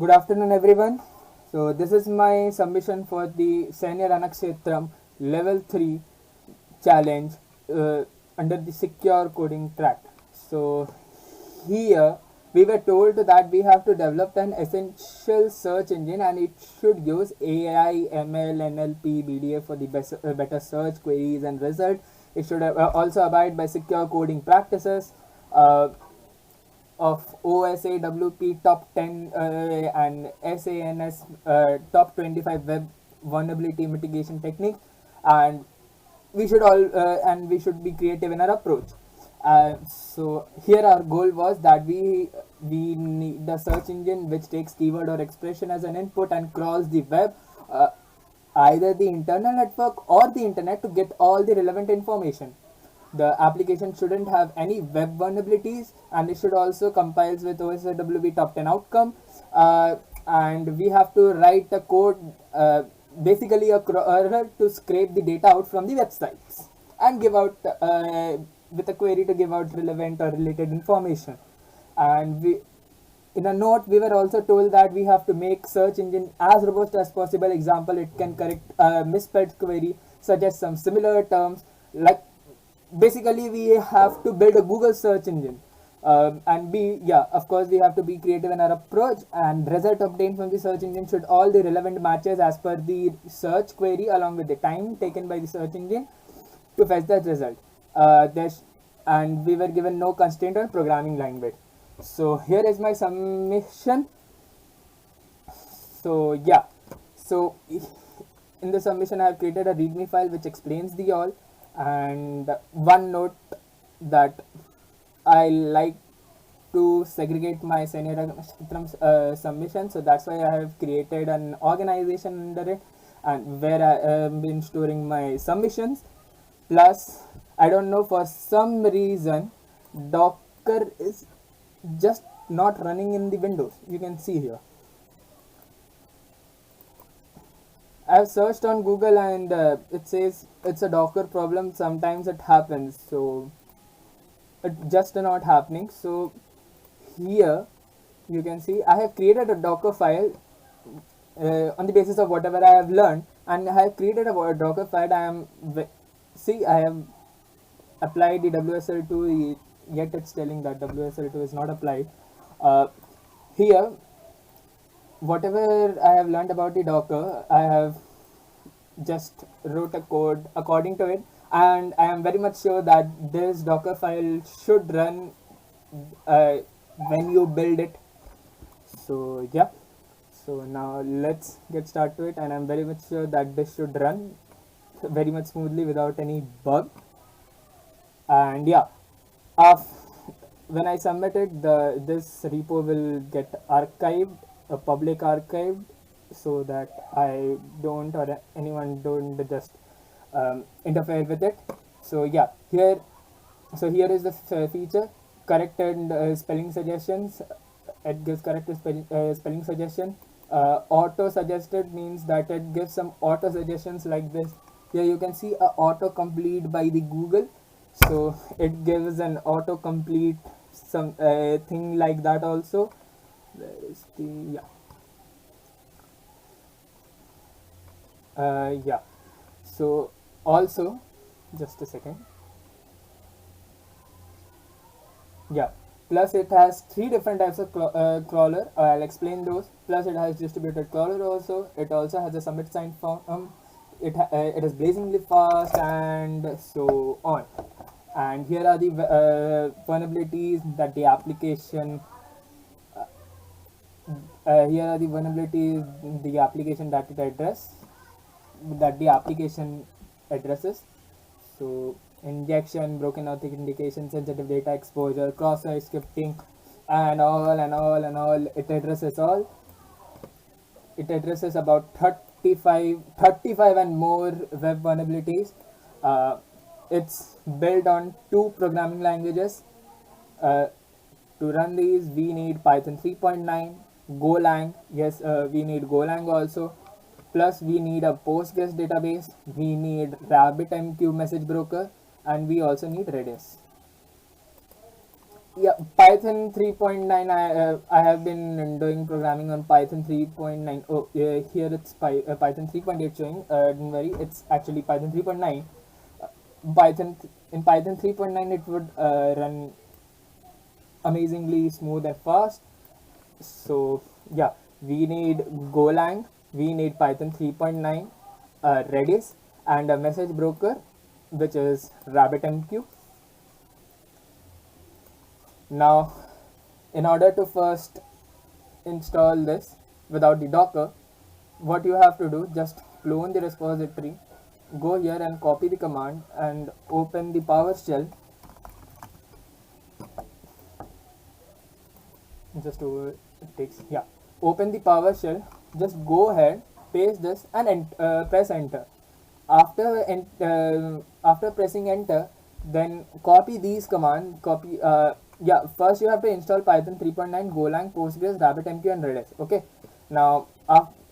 Good afternoon, everyone. So this is my submission for the Senior Anakshetram Level 3 challenge under the secure coding track. So here we were told that we have to develop an essential search engine and it should use AI, ML, NLP, BDA for the better search queries and result. It should also abide by secure coding practices. Of OSAWP top 10 and SANS top 25 web vulnerability mitigation techniques, and we should be creative in our approach. So here our goal was that we need a search engine which takes keyword or expression as an input and crawls the web, either the internal network or the internet, to get all the relevant information. The application shouldn't have any web vulnerabilities, and it should also compiles with OSWB top 10 outcome. And we have to write a code, basically a crawler to scrape the data out from the websites and give out with a query to give out relevant or related information. And in a note, we were also told that we have to make search engine as robust as possible. Example, it can correct a misspelled query, suggest some similar terms. Like, basically we have to build a Google search engine. And of course we have to be creative in our approach, and result obtained from the search engine should all the relevant matches as per the search query along with the time taken by the search engine to fetch that result. And we were given no constraint on programming language. So here is my submission. So in the submission I have created a readme file which explains the all, and one note that I like to segregate my senior submission, so that's why I have created an organization under it, and where I have been storing my submissions. Plus, I don't know, for some reason Docker is just not running in the Windows. You can see here. I have searched on Google and it says it's a Docker problem. Sometimes it happens, so it just not happening. So here you can see I have created a Docker file on the basis of whatever I have learned, and I have created a Docker file. I have applied the WSL2, yet it's telling that WSL2 is not applied. Here, whatever I have learned about the Docker, I have just wrote a code according to it, and I am very much sure that this Docker file should run when you build it. So so now let's get started to it, and I'm very much sure that this should run very much smoothly without any bug. And when I submit it, this repo will get archived, a public archived, so that I don't, or anyone don't just interfere with it. So here is the feature, corrected spelling suggestions. It gives corrected spelling suggestion. Auto suggested means that it gives some auto suggestions like this. Here you can see a auto complete by the Google, so it gives an auto complete some thing like that also. Where is the so also, just a second. Plus it has three different types of crawler. I'll explain those. Plus it has distributed crawler also. It also has a submit sign form. It is blazingly fast, and so on. And here are the vulnerabilities that the application that the application addresses. So injection, broken authentication, sensitive data exposure, cross-site scripting, and all. It addresses all. It addresses about 35 and more web vulnerabilities. It's built on two programming languages. To run these, we need Python 3.9, Golang. Yes, we need Golang also. Plus, we need a Postgres database. We need RabbitMQ message broker, and we also need Redis. Yeah, Python 3.9. I have been doing programming on Python 3.9. Oh, here it's Python 3.8 showing. Don't worry, it's actually Python 3.9. In Python 3.9 it would run amazingly smooth and fast. So yeah, we need Golang, we need Python 3.9, Redis, and a message broker, which is RabbitMQ. Now, in order to first install this without the Docker, what you have to do, just clone the repository, go here and copy the command and open the PowerShell. Just over it takes, yeah. Open the PowerShell, just go ahead, paste this and press enter. After pressing enter, then copy these commands. Yeah, first you have to install Python 3.9, Golang, Postgres, RabbitMQ and Redis. Okay, now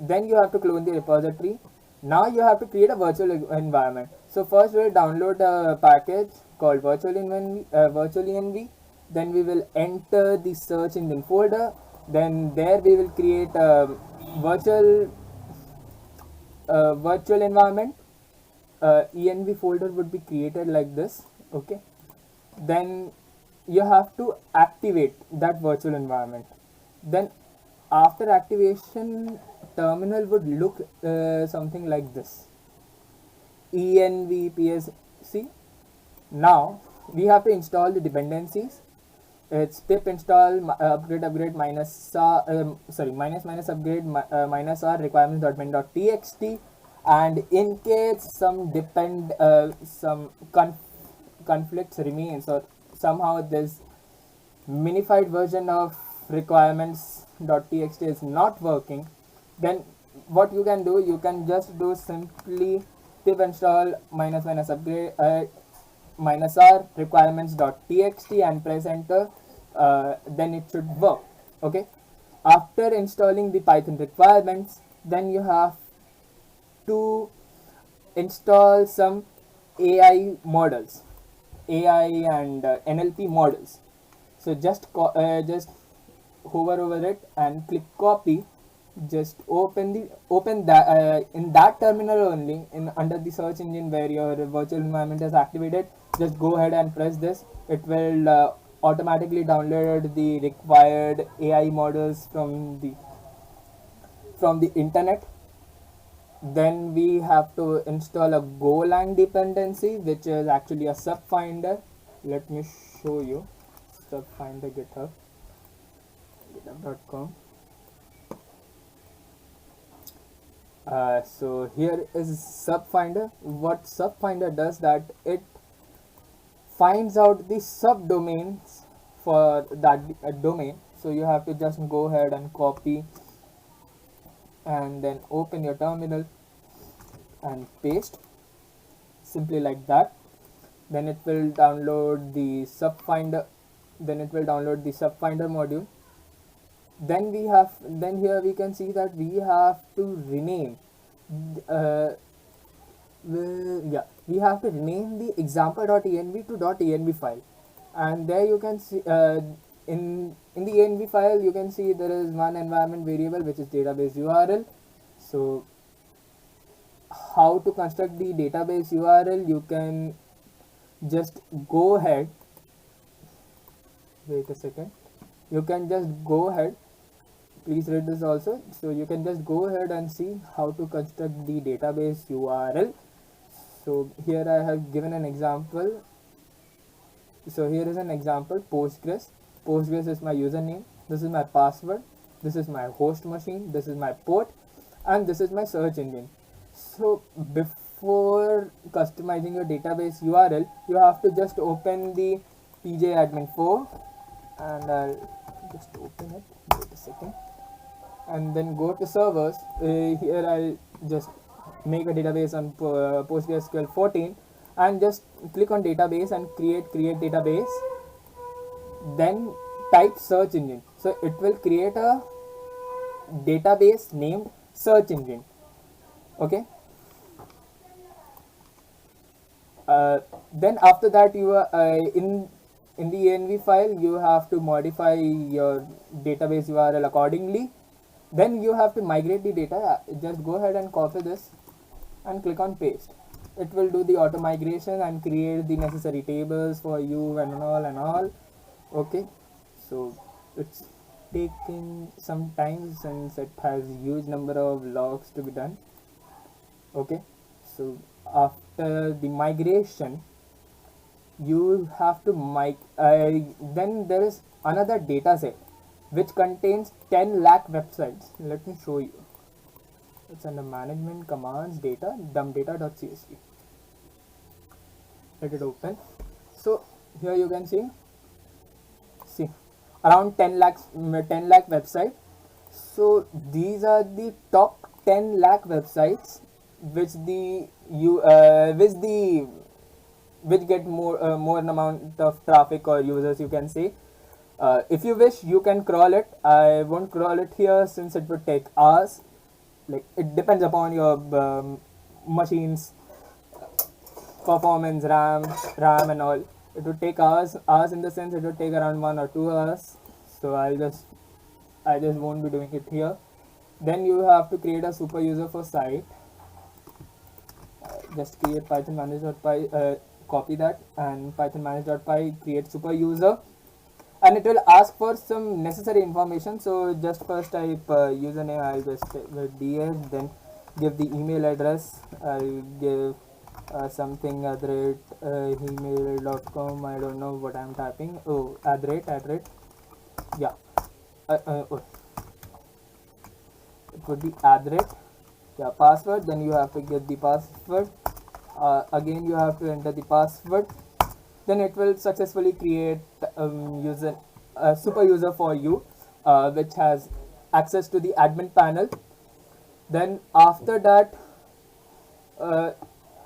then you have to clone the repository. Now you have to create a virtual environment. So first we'll download a package called virtualenv. Then we will enter the search engine folder. Then there we will create a virtual virtual environment. Env folder would be created like this. Okay, then you have to activate that virtual environment. Then after activation, terminal would look something like this: envpsc. Now we have to install the dependencies. It's pip install upgrade minus upgrade minus r requirements.min.txt, and in case some conflicts remains, or somehow this minified version of requirements.txt is not working, then what you can do, you can just do simply pip install minus upgrade minus r requirements.txt and press enter. Then it should work. Okay, after installing the Python requirements, then you have to install some AI models, AI and NLP models. So just hover over it and click copy. Just open that in that terminal only, in under the search engine where your virtual environment is activated. Just go ahead and press this. It will automatically download the required AI models from the internet. Then we have to install a Golang dependency, which is actually a subfinder. Let me show you. Subfinder github.com. So here is subfinder. What subfinder does, that it finds out the subdomains for that domain. So you have to just go ahead and copy and then open your terminal and paste, simply like that. Then it will download the subfinder module. Then here we can see that we have to rename we have to rename the example.env to .env file. And there you can see in the env file, you can see there is one environment variable, which is database URL. So how to construct the database URL, you can just go ahead, wait a second, you can just go ahead, please read this also. So you can just go ahead and see how to construct the database URL. So here I have given an example. So here is an example: Postgres. Postgres is my username, this is my password, this is my host machine, this is my port, and this is my search engine. So before customizing your database URL, you have to just open the pgadmin4, and I'll just open it, wait a second, and then go to servers. Here I'll just make a database on PostgreSQL 14, and just click on database and create database. Then type search engine, so it will create a database named search engine. Okay, then after that, you are in the env file you have to modify your database url accordingly. Then you have to migrate the data. Just go ahead and copy this and click on paste. It will do the auto migration and create the necessary tables for you and all. Okay, so it's taking some time since it has huge number of logs to be done. Okay, so after the migration you have to then there is another data set which contains 10 lakh websites. Let me show you. It's under management commands data dumpdata.csv. Let it open. So here you can see around 10 lakh website. So these are the top 10 lakh websites which get more amount of traffic or users, you can say. If you wish, you can crawl it. I won't crawl it here since it would take hours. Like, it depends upon your machine's performance, RAM and all. It would take hours in the sense it would take around 1 or 2 hours. So I just won't be doing it here. Then you have to create a super user for site. Just create python manage.py, copy that, and python manage.py, create super user, and it will ask for some necessary information. So just first type username. I'll just type ds, then give the email address. I'll give something @gmail.com. I don't know what I'm typing. Oh, @, yeah. Oh. It would be @, yeah, password. Then you have to get the password. Again you have to enter the password. Then it will successfully create super user for you, which has access to the admin panel. Then after that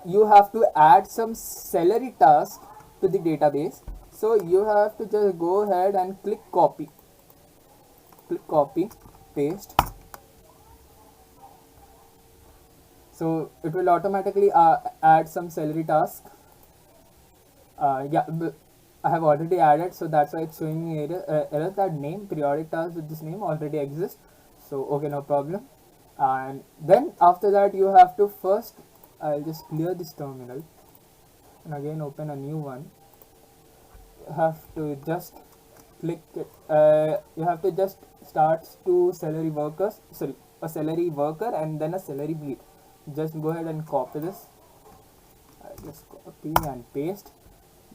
you have to add some celery task to the database. So you have to just go ahead and click copy, paste. So it will automatically add some celery task. Yeah, I have already added, so that's why it's showing me error that name periodic task with this name already exists. So okay, no problem. And then after that you have to first, I'll just clear this terminal and again open a new one. You have to just click it. You have to just start two celery workers, sorry, a celery worker and then a celery beat. Just go ahead and copy this. I just copy and paste.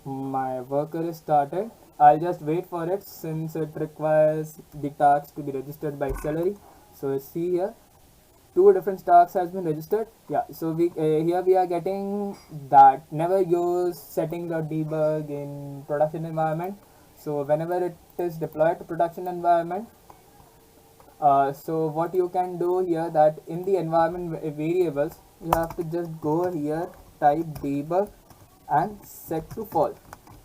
My worker is started. I'll just wait for it since it requires the tasks to be registered by celery. So see here, two different tasks has been registered. Yeah, so we here we are getting that never use settings.debug in production environment. So whenever it is deployed to production environment, so what you can do here, that in the environment variables you have to just go here, type debug and set to false.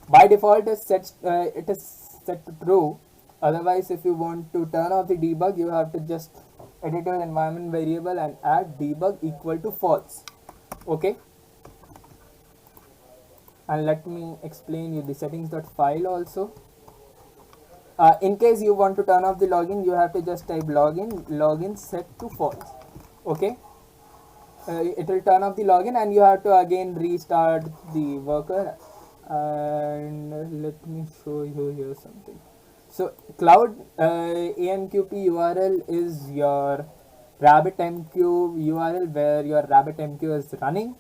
By default it is set to true. Otherwise, if you want to turn off the debug, you have to just edit your environment variable and add debug equal to false. Okay, and let me explain you the settings.file also. In case you want to turn off the login, you have to just type login set to false. Okay, it will turn off the login and you have to again restart the worker. And let me show you here something. So cloud AMQP URL is your RabbitMQ URL where your RabbitMQ is running.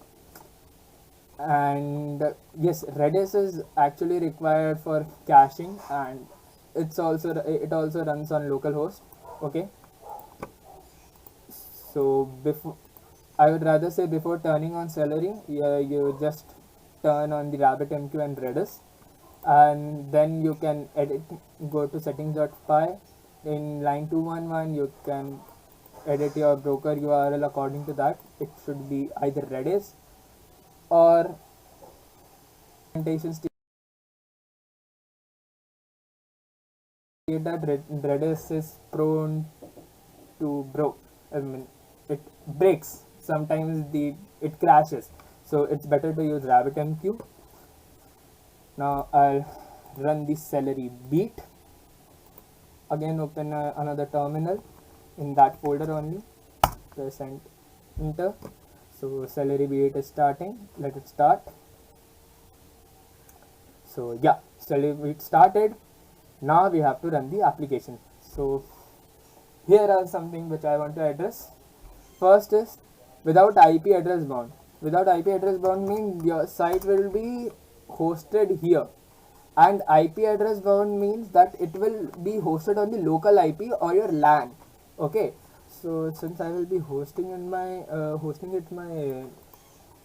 And yes, Redis is actually required for caching, and it also runs on localhost. Okay, so before, I would rather say before turning on Celery, you just turn on the RabbitMQ and Redis, and then you can edit. Go to settings.py. In line 211, you can edit your broker URL according to that. It should be either Redis or that Redis is prone to broke. I mean, it breaks. Sometimes it crashes. So it's better to use RabbitMQ. Now I'll run the celery beat. Again open another terminal in that folder only, press and enter. So celery beat is starting, let it start. So yeah, celery beat started. Now we have to run the application. So here are something which I want to address. First is without IP address bound. Without IP address bound means your site will be hosted here, and IP address bound means that it will be hosted on the local IP or your LAN. Okay, so since I will be hosting in my hosting it my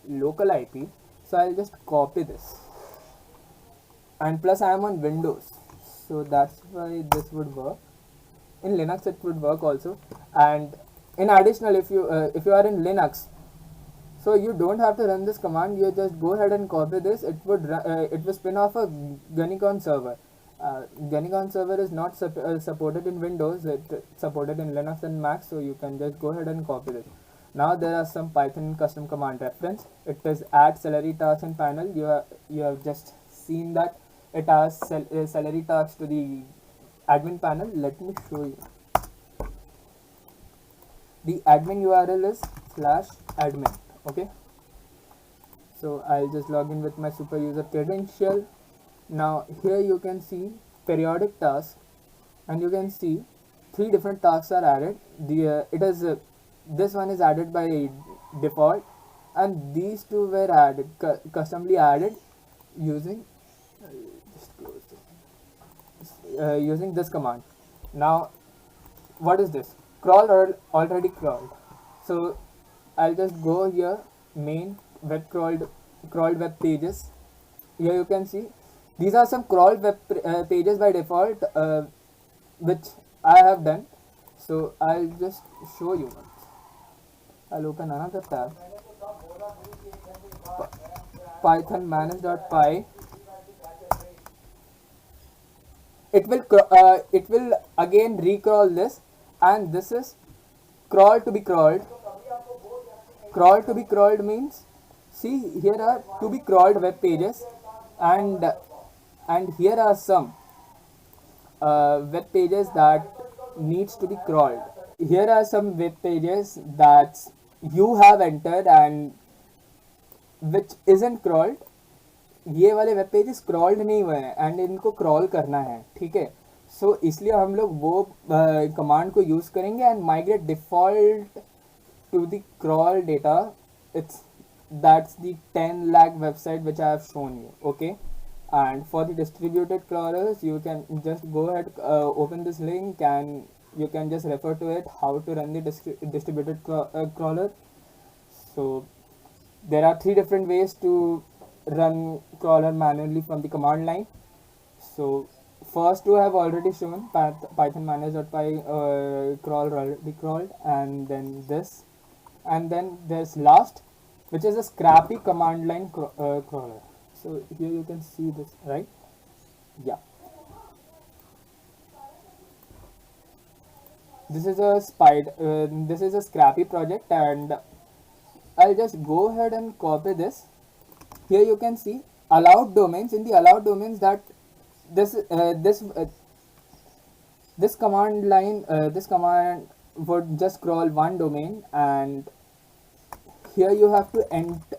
local IP, so I'll just copy this. And plus I am on Windows, so that's why this would work. In Linux it would work also. And in additional, if you are in Linux, so you don't have to run this command, you just go ahead and copy this. It will spin off a Gunicon server. Gunicon server is not supported in Windows, it's supported in Linux and Mac, so you can just go ahead and copy this. Now there are some Python custom command reference. It is add celery tasks in panel. You have just seen that it has celery tasks to the admin panel. Let me show you. The admin URL is /admin. Okay, so I'll just log in with my super user credential. Now here you can see periodic tasks, and you can see 3 different tasks are added. This one is added by default, and these 2 were added customly added using using this command. Now what is this? Crawl or already crawled. So I'll just go here, main web crawled web pages. Here you can see these are some crawled web pages by default, which I have done. So I'll just show you once. I'll open another tab, python manage.py. It will again recrawl this, and this is crawl to be crawled. Crawl to be crawled means, see, here are to be crawled web pages, and here are some web pages that needs to be crawled. Here are some web pages that you have entered and which isn't crawled. ये वाले web pages crawled नहीं हुए हैं and इनको crawl करना है, ठीक है. सो इसलिए हम लोग वो कमांड को यूज़ करेंगे and migrate default to the crawl data. That's the 10 lakh website which I have shown you. Okay, and for the distributed crawlers, you can just go ahead, open this link, and you can just refer to it how to run the distributed crawler. So there are 3 different ways to run crawler manually from the command line. So first 2 I have already shown, python manage.py crawl already crawled, and then this. And then there's last, which is a scrappy command line crawler. So here you can see this, right? Yeah, this is a this is a scrappy project, and I'll just go ahead and copy this. Here you can see allowed domains. In the allowed domains, that this command line, this command would just crawl one domain, and here you have to enter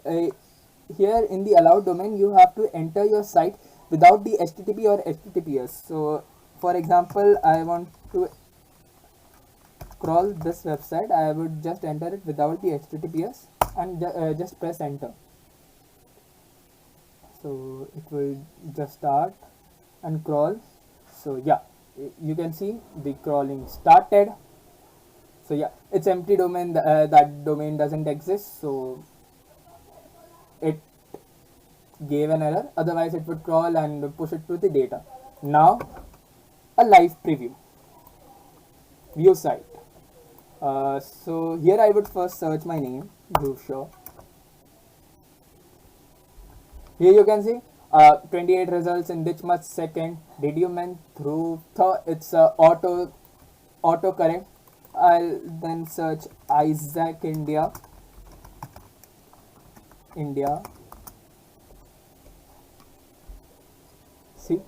here in the allowed domain you have to enter your site without the HTTP or HTTPS. So for example, I want to crawl this website, I would just enter it without the HTTPS and just press enter. So it will just start and crawl. So yeah, you can see the crawling started. So yeah, it's empty domain, that domain doesn't exist, so it gave an error. Otherwise it would crawl and push it to the data. Now a live preview, view site. So here I would first search my name, Dhruv Shaw. Here you can see 28 results in which much second did you mean through it's auto correct. I'll then search Isaac India. See,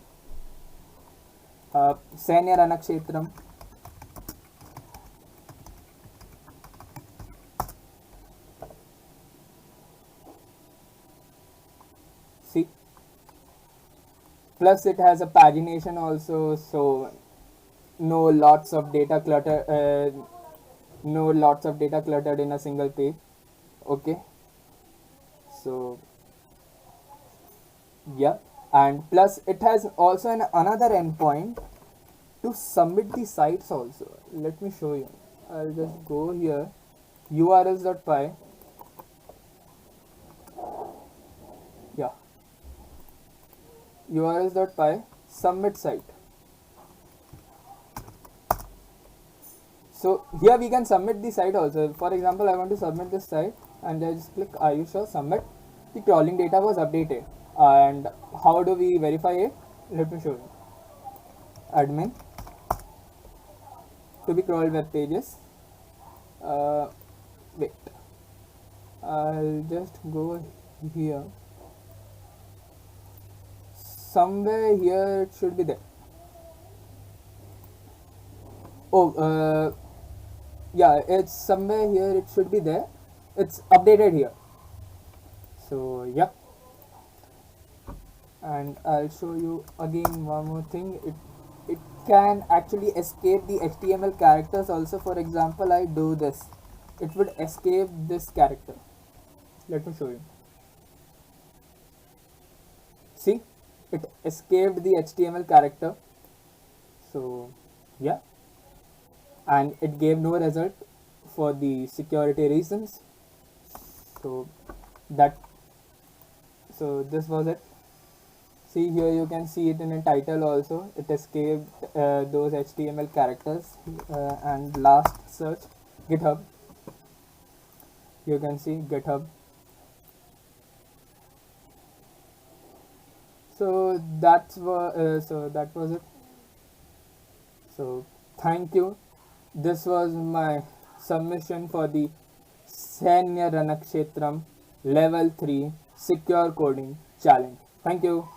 Senya Ranakshetram. See, plus it has a pagination also, so no lots of data clutter, no lots of data cluttered in a single page. Okay, so yeah, and plus it has also another endpoint to submit the sites also. Let me show you. I'll just go here, urls.py. Yeah, urls.py submit site. So here we can submit the site also. For example, I want to submit this site and I just click are you sure submit. The crawling data was updated. And how do we verify it? Let me show you. Admin to be crawled web pages. Wait, I'll just go here. Somewhere here it should be there. Oh, yeah, it's somewhere here it should be there. It's updated here. So yeah, and I'll show you again one more thing. It can actually escape the HTML characters also. For example, I do this, it would escape this character. Let me show you. See, it escaped the HTML character. So yeah, and it gave no result for the security reasons. So that, so this was it. See here, you can see it in a title also. It escaped those HTML characters. And last search, GitHub. You can see GitHub. So that was it. So thank you. This was my submission for the Senya Ranakshetram level 3 secure coding challenge. Thank you.